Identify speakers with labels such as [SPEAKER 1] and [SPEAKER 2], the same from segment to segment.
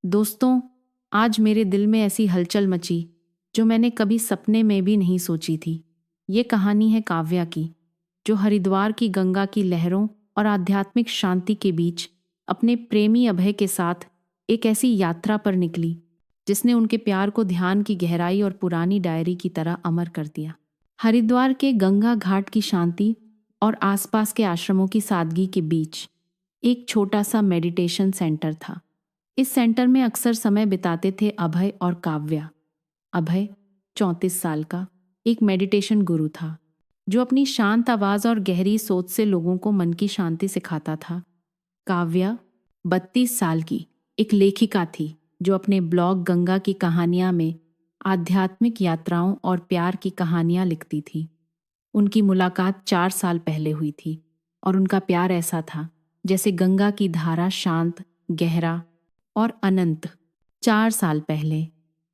[SPEAKER 1] दोस्तों, आज मेरे दिल में ऐसी हलचल मची जो मैंने कभी सपने में भी नहीं सोची थी। ये कहानी है काव्या की, जो हरिद्वार की गंगा की लहरों और आध्यात्मिक शांति के बीच अपने प्रेमी अभय के साथ एक ऐसी यात्रा पर निकली जिसने उनके प्यार को ध्यान की गहराई और पुरानी डायरी की तरह अमर कर दिया। हरिद्वार के गंगा घाट की शांति और आसपास के आश्रमों की सादगी के बीच एक छोटा सा मेडिटेशन सेंटर था। इस सेंटर में अक्सर समय बिताते थे अभय और काव्या। अभय 34 साल का एक मेडिटेशन गुरु था जो अपनी शांत आवाज और गहरी सोच से लोगों को मन की शांति सिखाता था। काव्या 32 साल की एक लेखिका थी जो अपने ब्लॉग गंगा की कहानियां में आध्यात्मिक यात्राओं और प्यार की कहानियां लिखती थी। उनकी मुलाकात 4 साल पहले हुई थी और उनका प्यार ऐसा था जैसे गंगा की धारा, शांत, गहरा और अनंत। 4 साल पहले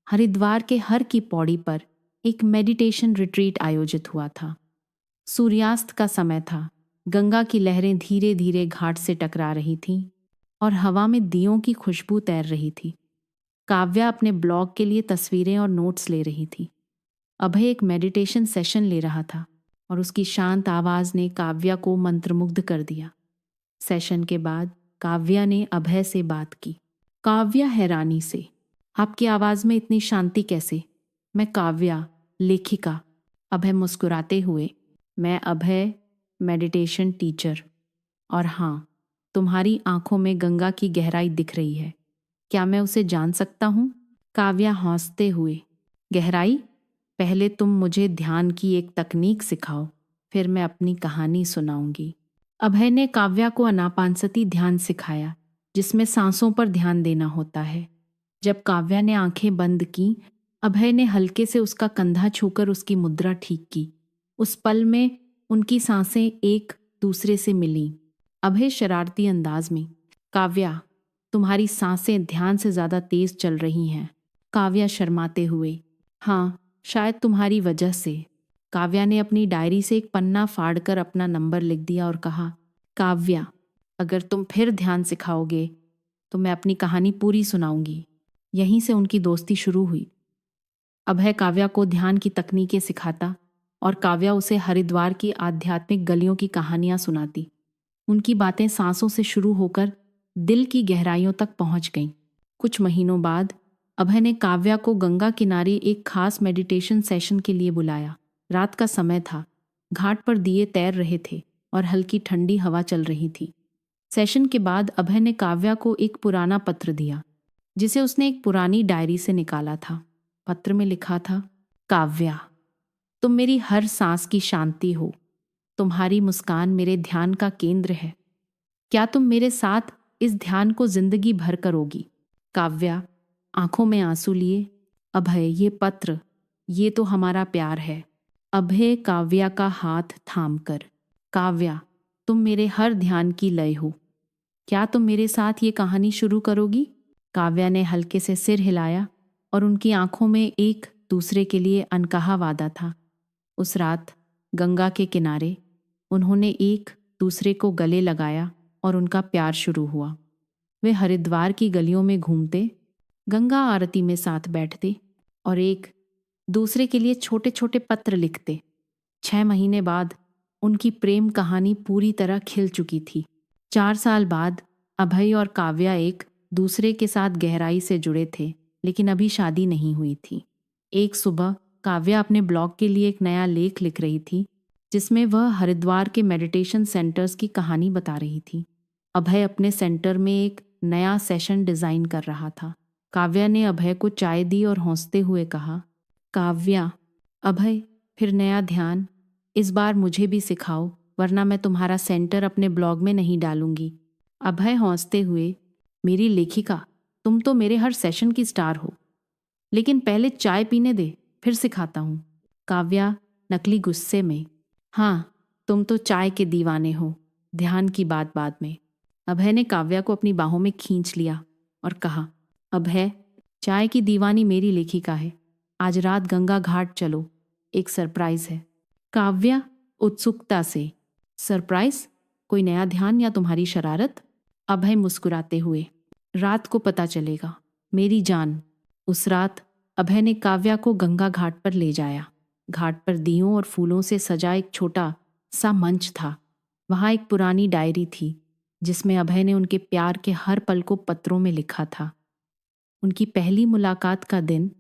[SPEAKER 1] हरिद्वार के हर की पौड़ी पर एक मेडिटेशन रिट्रीट आयोजित हुआ था। सूर्यास्त का समय था। गंगा की लहरें धीरे धीरे घाट से टकरा रही थीं और हवा में दियों की खुशबू तैर रही थी। काव्या अपने ब्लॉग के लिए तस्वीरें और नोट्स ले रही थी। अभय एक मेडिटेशन सेशन ले रहा था और उसकी शांत आवाज ने काव्या को मंत्रमुग्ध कर दिया। सेशन के बाद काव्या ने अभय से बात की। काव्या हैरानी से, आपकी आवाज में इतनी शांति कैसे? मैं काव्या, लेखिका। अभय मुस्कुराते हुए, मैं अभय, मेडिटेशन टीचर। और हाँ, तुम्हारी आंखों में गंगा की गहराई दिख रही है। क्या मैं उसे जान सकता हूँ? काव्या हंसते हुए, गहराई? पहले तुम मुझे ध्यान की एक तकनीक सिखाओ, फिर मैं अपनी कहानी सुनाऊंगी। अभय ने काव्या को अनापानसती ध्यान सिखाया, जिसमें सांसों पर ध्यान देना होता है। जब काव्या ने आंखें बंद की, अभय ने हल्के से उसका कंधा छूकर उसकी मुद्रा ठीक की। उस पल में उनकी सांसें एक दूसरे से मिलीं। अभय शरारती अंदाज में, काव्या, तुम्हारी सांसें ध्यान से ज्यादा तेज चल रही हैं। काव्या शर्माते हुए, हाँ, शायद तुम्हारी वजह से। काव्या ने अपनी डायरी से एक पन्ना फाड़कर अपना नंबर लिख दिया और कहा, काव्या, अगर तुम फिर ध्यान सिखाओगे तो मैं अपनी कहानी पूरी सुनाऊंगी। यहीं से उनकी दोस्ती शुरू हुई। अभय काव्या को ध्यान की तकनीकें सिखाता और काव्या उसे हरिद्वार की आध्यात्मिक गलियों की कहानियां सुनाती। उनकी बातें सांसों से शुरू होकर दिल की गहराइयों तक पहुंच गईं। कुछ महीनों बाद अभय ने काव्या को गंगा किनारे एक खास मेडिटेशन सेशन के लिए बुलाया। रात का समय था। घाट पर दिए तैर रहे थे और हल्की ठंडी हवा चल रही थी। सेशन के बाद अभय ने काव्या को एक पुराना पत्र दिया, जिसे उसने एक पुरानी डायरी से निकाला था। पत्र में लिखा था, काव्या, तुम मेरी हर सांस की शांति हो। तुम्हारी मुस्कान मेरे ध्यान का केंद्र है। क्या तुम मेरे साथ इस ध्यान को जिंदगी भर करोगी? काव्या आंखों में आंसू लिए, अभय, ये पत्र, ये तो हमारा प्यार है। अभय काव्या का हाथ थामकर, काव्या, तुम मेरे हर ध्यान की लय हो। क्या तुम मेरे साथ ये कहानी शुरू करोगी? काव्या ने हल्के से सिर हिलाया और उनकी आंखों में एक दूसरे के लिए अनकहा वादा था। उस रात गंगा के किनारे उन्होंने एक दूसरे को गले लगाया और उनका प्यार शुरू हुआ। वे हरिद्वार की गलियों में घूमते, गंगा आरती में साथ बैठते और एक दूसरे के लिए छोटे छोटे पत्र लिखते। 6 महीने बाद उनकी प्रेम कहानी पूरी तरह खिल चुकी थी। 4 साल बाद अभय और काव्या एक दूसरे के साथ गहराई से जुड़े थे, लेकिन अभी शादी नहीं हुई थी। एक सुबह काव्या अपने ब्लॉग के लिए एक नया लेख लिख रही थी, जिसमें वह हरिद्वार के मेडिटेशन सेंटर्स की कहानी बता रही थी। अभय अपने सेंटर में एक नया सेशन डिजाइन कर रहा था। काव्या ने अभय को चाय दी और हंसते हुए कहा, काव्या, अभय, फिर नया ध्यान। इस बार मुझे भी सिखाओ, वरना मैं तुम्हारा सेंटर अपने ब्लॉग में नहीं डालूंगी। अभय हंसते हुए, मेरी लेखिका, तुम तो मेरे हर सेशन की स्टार हो, लेकिन पहले चाय पीने दे, फिर सिखाता हूँ। काव्या नकली गुस्से में, हाँ, तुम तो चाय के दीवाने हो, ध्यान की बात बाद में। अभय ने काव्या को अपनी बाहों में खींच लिया और कहा, अभय, चाय की दीवानी मेरी लेखिका है। आज रात गंगा घाट चलो, एक सरप्राइज है। काव्या उत्सुकता से, सरप्राइज? कोई नया ध्यान या तुम्हारी शरारत? अभय मुस्कुराते हुए, रात को पता चलेगा। मेरी जान। उस रात अभय ने काव्या को गंगा घाट पर ले जाया। घाट पर दियों और फूलों से सजा एक छोटा सा मंच था। वहां एक पुरानी डायरी थी जिसमें अभय ने उनके प्यार के हर पल को पत्रों में लिखा था। उनकी पहली मुलाकात का दिन,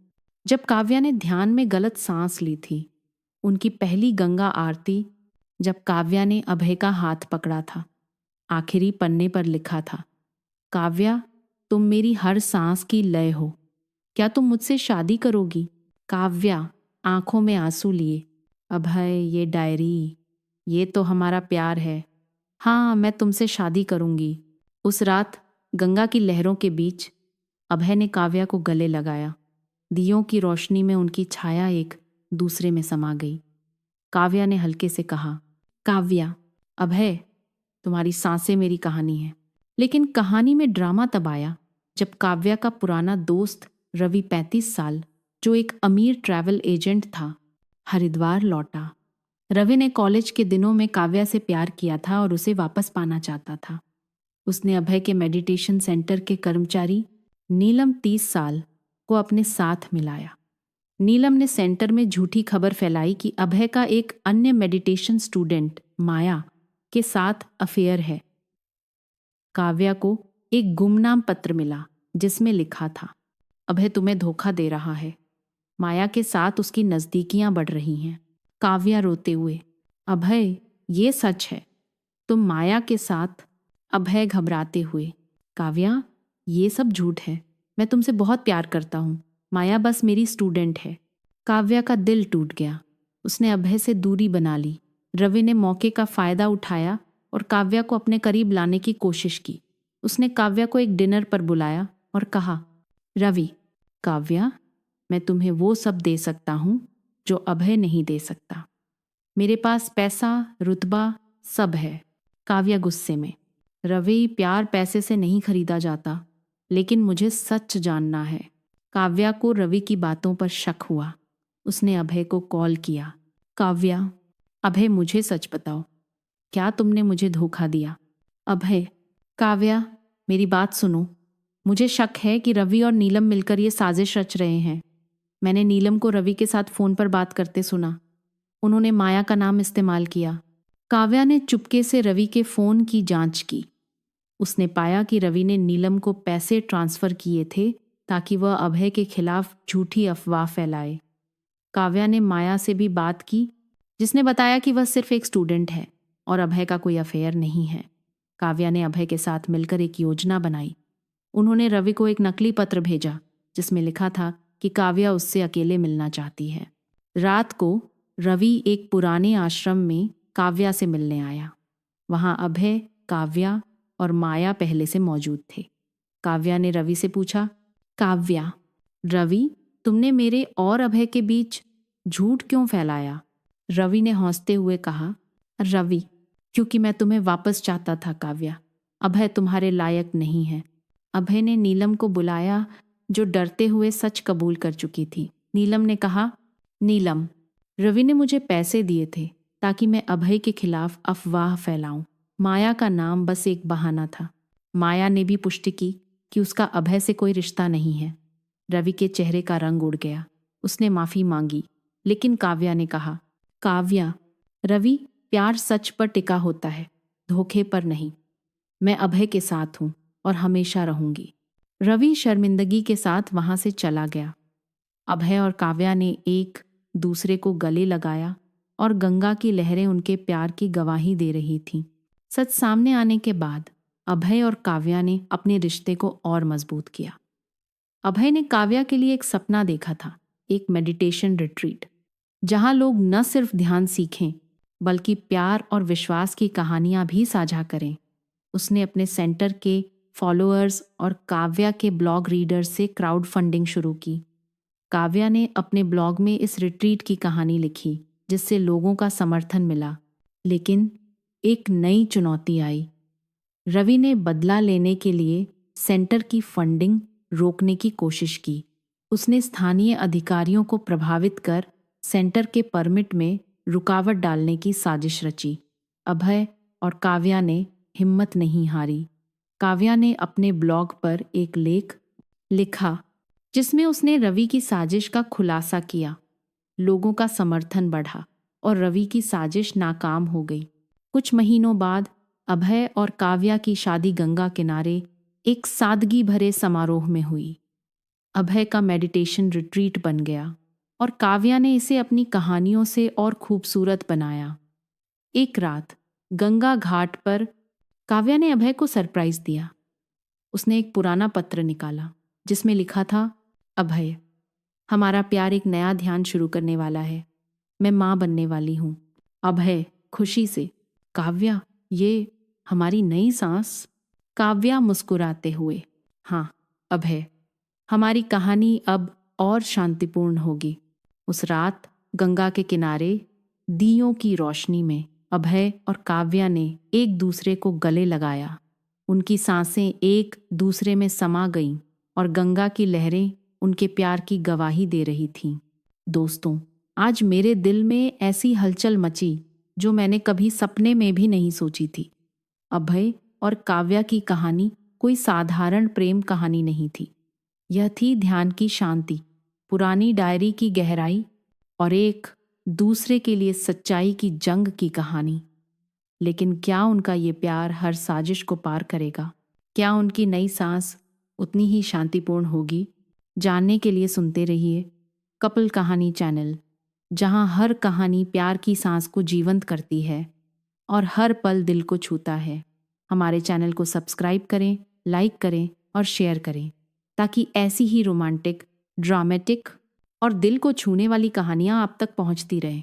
[SPEAKER 1] जब काव्या ने ध्यान में गलत सांस ली थी। उनकी पहली गंगा आरती, जब काव्या ने अभय का हाथ पकड़ा था। आखिरी पन्ने पर लिखा था, काव्या, तुम मेरी हर सांस की लय हो। क्या तुम मुझसे शादी करोगी? काव्या, आंखों में आंसू लिए, अभय, ये डायरी, ये तो हमारा प्यार है। हाँ, मैं तुमसे शादी करूंगी। उस रात गंगा की लहरों के बीच अभय ने काव्या को गले लगाया। दियों की रोशनी में उनकी छाया एक दूसरे में समा गई। काव्या ने हल्के से कहा, काव्या, अभय, तुम्हारी सांसें मेरी कहानी है। लेकिन कहानी में ड्रामा तब आया जब काव्या का पुराना दोस्त रवि, 35 साल, जो एक अमीर ट्रैवल एजेंट था, हरिद्वार लौटा। रवि ने कॉलेज के दिनों में काव्या से प्यार किया था और उसे वापस पाना चाहता था। उसने अभय के मेडिटेशन सेंटर के कर्मचारी नीलम, 30 साल, को अपने साथ मिलाया। नीलम ने सेंटर में झूठी खबर फैलाई कि अभय का एक अन्य मेडिटेशन स्टूडेंट, माया, के साथ अफेयर है। काव्या को एक गुमनाम पत्र मिला जिसमें लिखा था, अभय तुम्हें धोखा दे रहा है। माया के साथ उसकी नज़दीकियां बढ़ रही हैं। काव्या रोते हुए, अभय, ये सच है, तुम माया के साथ। अभय घबराते हुए, काव्या, ये सब झूठ है। मैं तुमसे बहुत प्यार करता हूँ। माया बस मेरी स्टूडेंट है। काव्या का दिल टूट गया। उसने अभय से दूरी बना ली। रवि ने मौके का फायदा उठाया और काव्या को अपने करीब लाने की कोशिश की। उसने काव्या को एक डिनर पर बुलाया और कहा, रवि, काव्या, मैं तुम्हें वो सब दे सकता हूँ जो अभय नहीं दे सकता। मेरे पास पैसा, रुतबा, सब है। काव्या गुस्से में, रवि, प्यार पैसे से नहीं खरीदा जाता, लेकिन मुझे सच जानना है। काव्या को रवि की बातों पर शक हुआ। उसने अभय को कॉल किया, काव्या, अभय, मुझे सच बताओ, क्या तुमने मुझे धोखा दिया? अभय, काव्या, मेरी बात सुनो। मुझे शक है कि रवि और नीलम मिलकर ये साजिश रच रहे हैं। मैंने नीलम को रवि के साथ फोन पर बात करते सुना। उन्होंने माया का नाम इस्तेमाल किया। काव्या ने चुपके से रवि के फोन की जांच की। उसने पाया कि रवि ने नीलम को पैसे ट्रांसफर किए थे ताकि वह अभय के खिलाफ झूठी अफवाह फैलाए। काव्या ने माया से भी बात की, जिसने बताया कि वह सिर्फ एक स्टूडेंट है और अभय का कोई अफेयर नहीं है। काव्या ने अभय के साथ मिलकर एक योजना बनाई। उन्होंने रवि को एक नकली पत्र भेजा जिसमें लिखा था कि काव्या उससे अकेले मिलना चाहती है। रात को रवि एक पुराने आश्रम में काव्या से मिलने आया। वहां अभय, काव्या और माया पहले से मौजूद थे। काव्या ने रवि से पूछा, काव्या, रवि, तुमने मेरे और अभय के बीच झूठ क्यों फैलाया? रवि ने हंसते हुए कहा, रवि, क्योंकि मैं तुम्हें वापस चाहता था काव्या। अभय तुम्हारे लायक नहीं है। अभय ने नीलम को बुलाया, जो डरते हुए सच कबूल कर चुकी थी। नीलम ने कहा, नीलम, रवि ने मुझे पैसे दिए थे ताकि मैं अभय के खिलाफ अफवाह फैलाऊं। माया का नाम बस एक बहाना था। माया ने भी पुष्टि की कि उसका अभय से कोई रिश्ता नहीं है। रवि के चेहरे का रंग उड़ गया। उसने माफी मांगी, लेकिन काव्या ने कहा, काव्या, रवि, प्यार सच पर टिका होता है, धोखे पर नहीं। मैं अभय के साथ हूं और हमेशा रहूंगी। रवि शर्मिंदगी के साथ वहां से चला गया। अभय और काव्या ने एक दूसरे को गले लगाया और गंगा की लहरें उनके प्यार की गवाही दे रही थीं। सच सामने आने के बाद अभय और काव्या ने अपने रिश्ते को और मजबूत किया। अभय ने काव्या के लिए एक सपना देखा था, एक मेडिटेशन रिट्रीट, जहां लोग न सिर्फ ध्यान सीखें बल्कि प्यार और विश्वास की कहानियां भी साझा करें। उसने अपने सेंटर के फॉलोअर्स और काव्या के ब्लॉग रीडर्स से क्राउड फंडिंग शुरू की। काव्या ने अपने ब्लॉग में इस रिट्रीट की कहानी लिखी, जिससे लोगों का समर्थन मिला। लेकिन एक नई चुनौती आई। रवि ने बदला लेने के लिए सेंटर की फंडिंग रोकने की कोशिश की। उसने स्थानीय अधिकारियों को प्रभावित कर सेंटर के परमिट में रुकावट डालने की साजिश रची। अभय और काव्या ने हिम्मत नहीं हारी। काव्या ने अपने ब्लॉग पर एक लेख लिखा, जिसमें उसने रवि की साजिश का खुलासा किया। लोगों का समर्थन बढ़ा और रवि की साजिश नाकाम हो गई। कुछ महीनों बाद अभय और काव्या की शादी गंगा किनारे एक सादगी भरे समारोह में हुई। अभय का मेडिटेशन रिट्रीट बन गया और काव्या ने इसे अपनी कहानियों से और खूबसूरत बनाया। एक रात गंगा घाट पर काव्या ने अभय को सरप्राइज दिया। उसने एक पुराना पत्र निकाला जिसमें लिखा था, अभय, हमारा प्यार एक नया ध्यान शुरू करने वाला है। मैं माँ बनने वाली हूँ। अभय खुशी से, काव्या, ये हमारी नई सांस? काव्या मुस्कुराते हुए, हाँ अभय, हमारी कहानी अब और शांतिपूर्ण होगी। उस रात गंगा के किनारे दियों की रोशनी में अभय और काव्या ने एक दूसरे को गले लगाया। उनकी सांसें एक दूसरे में समा गईं और गंगा की लहरें उनके प्यार की गवाही दे रही थीं। दोस्तों, आज मेरे दिल में ऐसी हलचल मची जो मैंने कभी सपने में भी नहीं सोची थी। अभय और काव्या की कहानी कोई साधारण प्रेम कहानी नहीं थी। यह थी ध्यान की शांति, पुरानी डायरी की गहराई और एक दूसरे के लिए सच्चाई की जंग की कहानी। लेकिन क्या उनका ये प्यार हर साजिश को पार करेगा? क्या उनकी नई सांस उतनी ही शांतिपूर्ण होगी? जानने के लिए सुनते रहिए कपल कहानी चैनल, जहां हर कहानी प्यार की सांस को जीवंत करती है और हर पल दिल को छूता है। हमारे चैनल को सब्सक्राइब करें, लाइक करें और शेयर करें ताकि ऐसी ही रोमांटिक, ड्रामेटिक और दिल को छूने वाली कहानियां आप तक पहुंचती रहें।